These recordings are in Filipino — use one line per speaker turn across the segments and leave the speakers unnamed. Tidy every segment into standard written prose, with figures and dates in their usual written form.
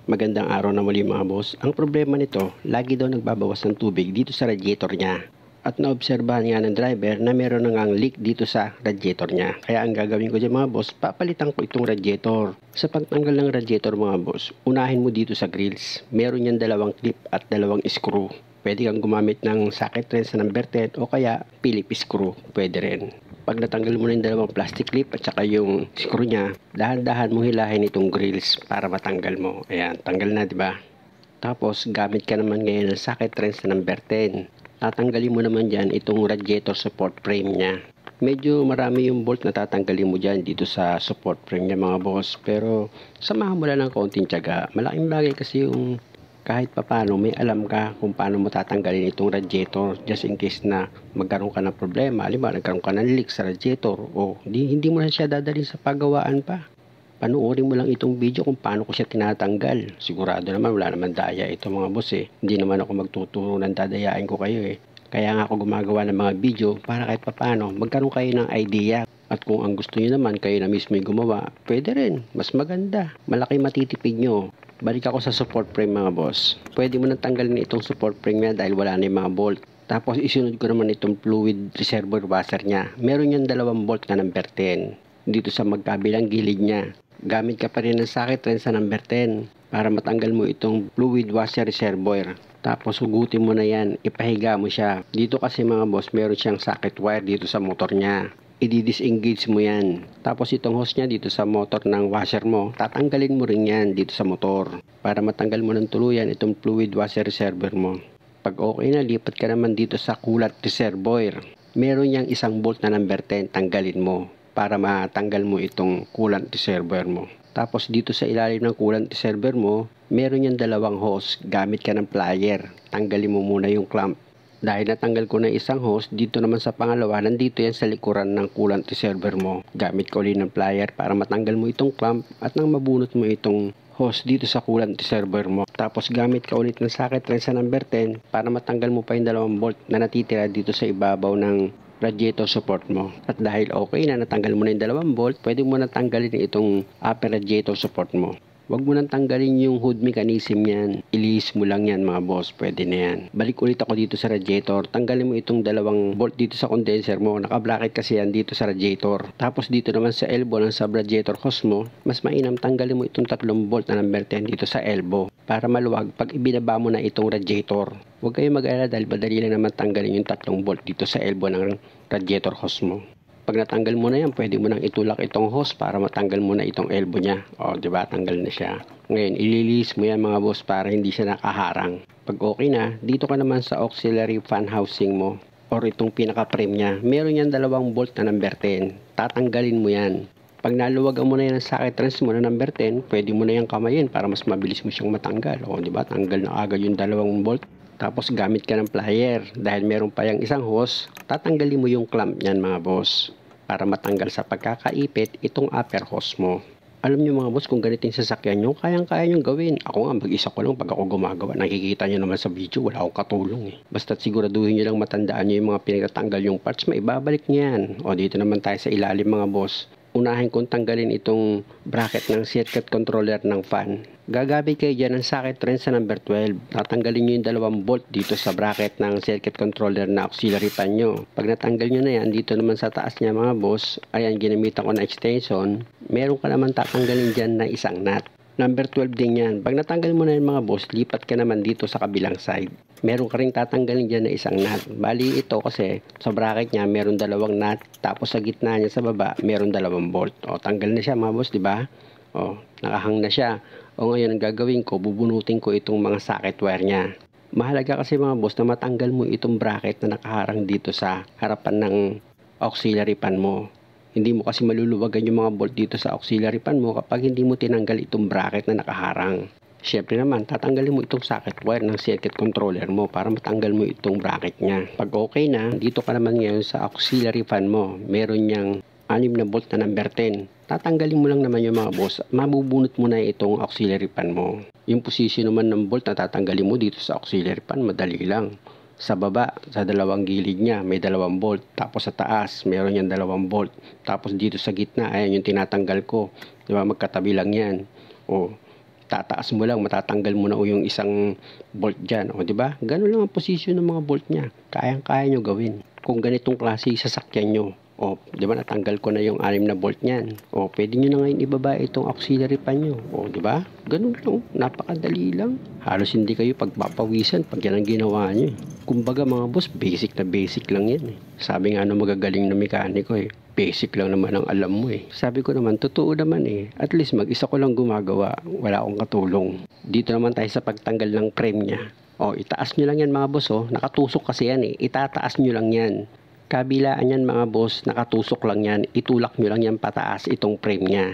Magandang araw na muli mga boss. Ang problema nito, lagi daw nagbabawas ng tubig dito sa radiator niya. At naobserbahan nga ng driver na meron na ngang leak dito sa radiator niya. Kaya ang gagawin ko dyan mga boss, papalitan ko itong radiator. Sa pagtanggal ng radiator mga boss, unahin mo dito sa grills. Meron yan dalawang clip at dalawang screw. Pwede kang gumamit ng socket wrench na number 10 o kaya Phillips screw. Pwede rin. Pag natanggal mo na yung dalawang plastic clip at saka yung screw niya, dahan-dahan mo hilahin itong grills para matanggal mo. Ayan, tanggal na, di ba? Tapos, gamit ka naman ngayon ng socket wrench na number 10. Tatanggalin mo naman dyan itong radiator support frame niya. Medyo marami yung bolt na tatanggalin mo dyan dito sa support frame niya mga boss. Pero, samahan mo lang ng konting tiyaga. Malaking bagay kasi yung kahit papano may alam ka kung paano mo tatanggalin itong radiator just in case na magkaroon ka ng problema. Halimbawa, nagkaroon ka ng leak sa radiator o hindi mo na siya dadalhin sa pagawaan pa. Panuorin mo lang itong video kung paano ko siya tinatanggal. Sigurado naman wala naman daya ito mga boss eh. Hindi naman ako magtuturo ng dadayain ko kayo eh. Kaya nga ako gumagawa ng mga video para kahit papano magkaroon kayo ng idea. At kung ang gusto niyo naman kayo na mismo yung gumawa, pwede rin. Mas maganda. Malaki matitipid nyo. Balik ako sa support frame mga boss. Pwede mo nang tanggalin itong support frame niya dahil wala na yung mga bolt. Tapos isunod ko naman itong fluid reservoir washer niya. Meron yung dalawang bolt na number 10. Dito sa magkabilang gilid niya. Gamit ka pa rin ng socket wrench sa number 10 para matanggal mo itong fluid washer reservoir. Tapos hugutin mo na yan. Ipahiga mo siya. Dito kasi mga boss meron siyang socket wire dito sa motor niya. I-disengage mo yan. Tapos itong hose niya dito sa motor ng washer mo, tatanggalin mo rin yan dito sa motor para matanggal mo ng tuluyan itong fluid washer reservoir mo. Pag okay na, lipat ka naman dito sa coolant reservoir. Meron yang isang bolt na number 10, tanggalin mo para matanggal mo itong coolant reservoir mo. Tapos dito sa ilalim ng coolant reservoir mo, meron yang dalawang hose. Gamit ka ng plier. Tanggalin mo muna yung clamp. Dahil natanggal ko na isang hose, dito naman sa pangalawa, nandito yan sa likuran ng coolant reservoir mo. Gamit ko ulit ng plier para matanggal mo itong clamp at nang mabunot mo itong hose dito sa coolant reservoir mo. Tapos gamit ka ulit ng socket wrench sa number 10 para matanggal mo pa yung dalawang bolt na natitira dito sa ibabaw ng radiator support mo. At dahil okay na natanggal mo na yung dalawang bolt, pwede mo na tanggalin itong upper radiator support mo. Huwag mo nang tanggalin yung hood mechanism yan. Ilihis mo lang yan mga boss. Pwede na yan. Balik ulit ako dito sa radiator. Tanggalin mo itong dalawang bolt dito sa condenser mo. Naka-bracket kasi yan dito sa radiator. Tapos dito naman sa elbow ng sub-radiator hose mo, mas mainam tanggalin mo itong tatlong bolt na number 10 dito sa elbow. Para maluwag pag ibinaba mo na itong radiator. Huwag kayong mag-alala dahil madali lang naman tanggalin yung tatlong bolt dito sa elbow ng radiator hose mo. Pag natanggal mo na yan, pwede mo nang itulak itong hose para matanggal mo na itong elbow niya. O, di ba? Tanggal na siya. Ngayon, ililis mo yan mga boss para hindi siya nakaharang. Pag okay na, dito ka naman sa auxiliary fan housing mo or itong pinaka-frame niya. Meron yan dalawang bolt na number 10. Tatanggalin mo yan. Pag naluwagan mo na yan ang socket wrench mo na number 10, pwede mo na yan kamayin para mas mabilis mo siyang matanggal. O, di ba? Tanggal na agad yung dalawang bolt. Tapos gamit ka ng plier. Dahil meron pa yung isang hose, tatanggalin mo yung clamp niyan mga boss. Para matanggal sa pagkakaipit itong upper hose mo. Alam nyo mga boss, kung ganito yung sasakyan nyo, kayang-kaya nyo gawin. Ako nga, mag-isa ko lang pag ako gumagawa. Nakikita nyo naman sa video, wala akong katulong eh. Basta't siguraduhin nyo lang matandaan nyo yung mga pinagtatanggal yung parts, maibabalik nyo yan. O dito naman tayo sa ilalim mga boss. Unahin kong tanggalin itong bracket ng circuit controller ng fan. Gagamit kayo dyan ng socket wrench sa number 12. Tatanggalin nyo yung dalawang bolt dito sa bracket ng circuit controller na auxiliary fan nyo. Pag natanggal nyo na yan, dito naman sa taas niya mga boss, ayan, ginamitan ko na extension. Meron ka naman tatanggalin dyan na isang nut. Number 12 din yan. Pag natanggal mo na yung mga boss, lipat ka naman dito sa kabilang side. Meron ka rin tatanggalin dyan na isang nut. Bali ito kasi sa bracket niya meron dalawang nut. Tapos sa gitna niya sa baba meron dalawang bolt. O tanggal na siya mga boss, di ba? O nakahang na siya. O ngayon ang gagawin ko, bubunutin ko itong mga socket wire niya. Mahalaga kasi mga boss na matanggal mo itong bracket na nakaharang dito sa harapan ng auxiliary fan mo. Hindi mo kasi maluluwagan yung mga bolt dito sa auxiliary fan mo kapag hindi mo tinanggal itong bracket na nakaharang. Siyempre naman, tatanggalin mo itong socket wire ng circuit controller mo para matanggal mo itong bracket niya. Pag okay na, dito ka naman ngayon sa auxiliary fan mo. Meron niyang 6 na bolt na number 10. Tatanggalin mo lang naman yung mga boss. Mabubunot mo na itong auxiliary fan mo. Yung position naman ng bolt na tatanggalin mo dito sa auxiliary fan, madali lang. Sa baba, sa dalawang gilid niya, may dalawang bolt. Tapos sa taas, meron yan dalawang bolt. Tapos dito sa gitna, ayan yung tinatanggal ko. Diba, magkatabi lang yan. O, tataas mo lang, matatanggal mo na o yung isang bolt dyan. O, di ba? Ganun lang ang posisyon ng mga bolt niya. Kayang-kaya nyo gawin. Kung ganitong klase sasakyan nyo, o, di ba, natanggal ko na yung 6 na bolt niyan. O, pwede nyo na ngayon ibaba itong auxiliary pan nyo. O, di ba? Ganun lang. Napakadali lang. Halos hindi kayo pagpapawisan pag yan ang ginawa nyo. Kumbaga mga boss, basic na basic lang yan. Sabi nga ng magagaling na mekaniko basic lang naman ang alam mo Sabi ko naman, totoo naman At least mag-isa ko lang gumagawa. Wala akong katulong. Dito naman tayo sa pagtanggal ng frame niya. O, itaas nyo lang yan mga boss Nakatusok kasi yan Itataas nyo lang yan. Kabilaan yan mga boss, nakatusok lang yan, itulak nyo lang yan pataas itong frame niya.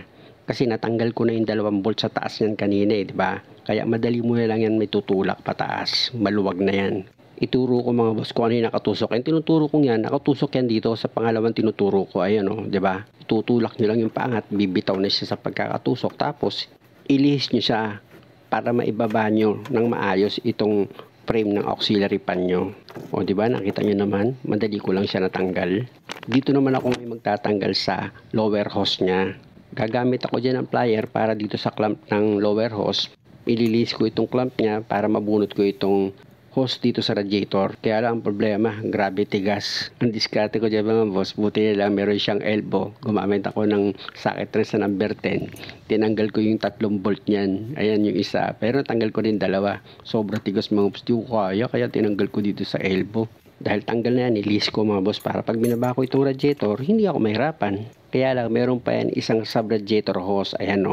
Kasi natanggal ko na yung 2 bolt sa taas yan kanina di ba? Kaya madali mo na lang yan may tutulak pataas, maluwag na yan. Ituro ko mga boss kung ano yung nakatusok. Yung tinuturo ko yan, nakatusok yan dito sa pangalawang tinuturo ko, ayan di ba? Tutulak nyo lang yung paangat, bibitaw na siya sa pagkakatusok. Tapos, ilihis nyo siya para maibaba nyo ng maayos itong frame ng auxiliary pan nyo. O di ba nakita nyo naman, madali ko lang siya natanggal. Dito naman ako may magtatanggal sa lower hose niya. Gagamit ako dyan ng plier para dito sa clamp ng lower hose. Ililis ko itong clamp niya para mabunot ko itong hose dito sa radiator. Kaya lang ang problema, grabe tigas. Ang diskarte ko dyan mga boss, buti na lang meron siyang elbow. Gumamit ako ng socket wrench sa number 10. Tinanggal ko yung 3 bolt niyan. Ayan yung isa. Pero tanggal ko din 2. Sobra tigas mga boss. Di ko kaya tinanggal ko dito sa elbow. Dahil tanggal na yan, ilis ko mga boss para pag binaba ko itong radiator, hindi ako mahirapan. Kaya lang, meron pa yan isang sub-radiator hose. Ayan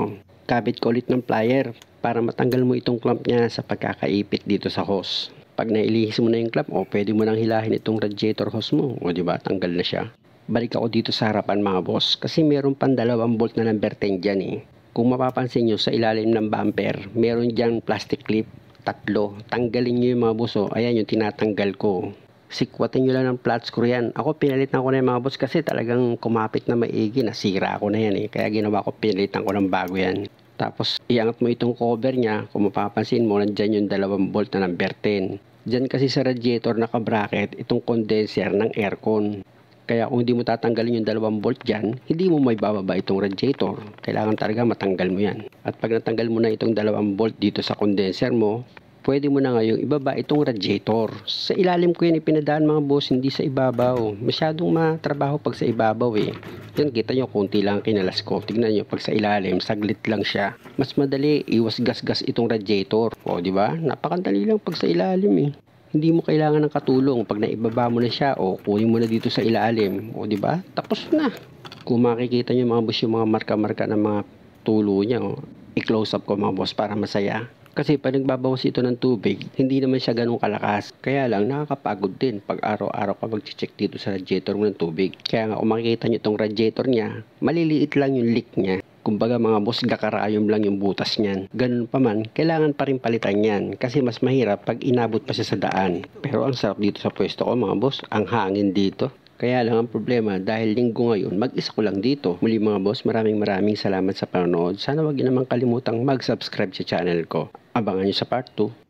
Kabit ko ulit ng plier para matanggal mo itong clamp niya sa pagkakaipit dito sa hose. Pag nailihis mo na yung clamp, pwede mo nang hilahin itong radiator hose mo. O diba, tanggal na siya. Balik ako dito sa harapan mga boss. Kasi meron pang 2 bolt na number 10 dyan Kung mapapansin nyo sa ilalim ng bumper, meron dyan plastic clip, 3. Tanggalin nyo yung mga boss Ayan yung tinatanggal ko. Sikwatin nyo lang ng flat screw yan. Ako pinalitan ko na yung mga boss kasi talagang kumapit na maigi. Nasira ako na yan Kaya ginawa ko, pinalitan ko ng bago yan. Tapos, iangat mo itong cover niya. Kung mapapansin mo, nandyan yung 2 bolt na number 10. Diyan kasi sa radiator naka-bracket itong condenser ng aircon. Kaya kung hindi mo tatanggalin yung 2 bolt dyan, hindi mo may bababa itong radiator. Kailangan talaga matanggal mo yan. At pag natanggal mo na itong 2 bolt dito sa condenser mo, pwede mo na ngayong ibaba itong radiator. Sa ilalim ko yan ipinadaan mga boss, hindi sa ibabaw. Masyadong matrabaho pag sa ibabaw Yan, kita nyo, konti lang kinalas ko. Tignan nyo, pag sa ilalim, saglit lang siya. Mas madali, iwas gas-gas itong radiator. O, di ba? Napakadali lang pag sa ilalim Hindi mo kailangan ng katulong. Pag naibaba mo na siya, kunin mo na dito sa ilalim. O, di ba? Tapos na. Kung makikita nyo mga boss yung mga marka-marka ng mga tulo niya, i-close up ko mga boss para masaya. Kasi pag nagbabawas ito ng tubig, hindi naman siya ganun kalakas. Kaya lang, nakakapagod din pag araw-araw ka mag-check dito sa radiator mo ng tubig. Kaya nga, kung makikita nyo itong radiator niya, maliliit lang yung leak niya. Kumbaga mga boss, gakarayom lang yung butas niyan. Ganun pa man, kailangan pa rin palitan yan. Kasi mas mahirap pag inabot pa siya sa daan. Pero ang sarap dito sa pwesto ko mga boss, ang hangin dito. Kaya lang ang problema, dahil linggo ngayon, mag-isa ko lang dito. Muli mga boss, maraming salamat sa panonood. Sana wag niyo naman kalimutang mag-subscribe sa channel ko. Abangan niyo sa part 2.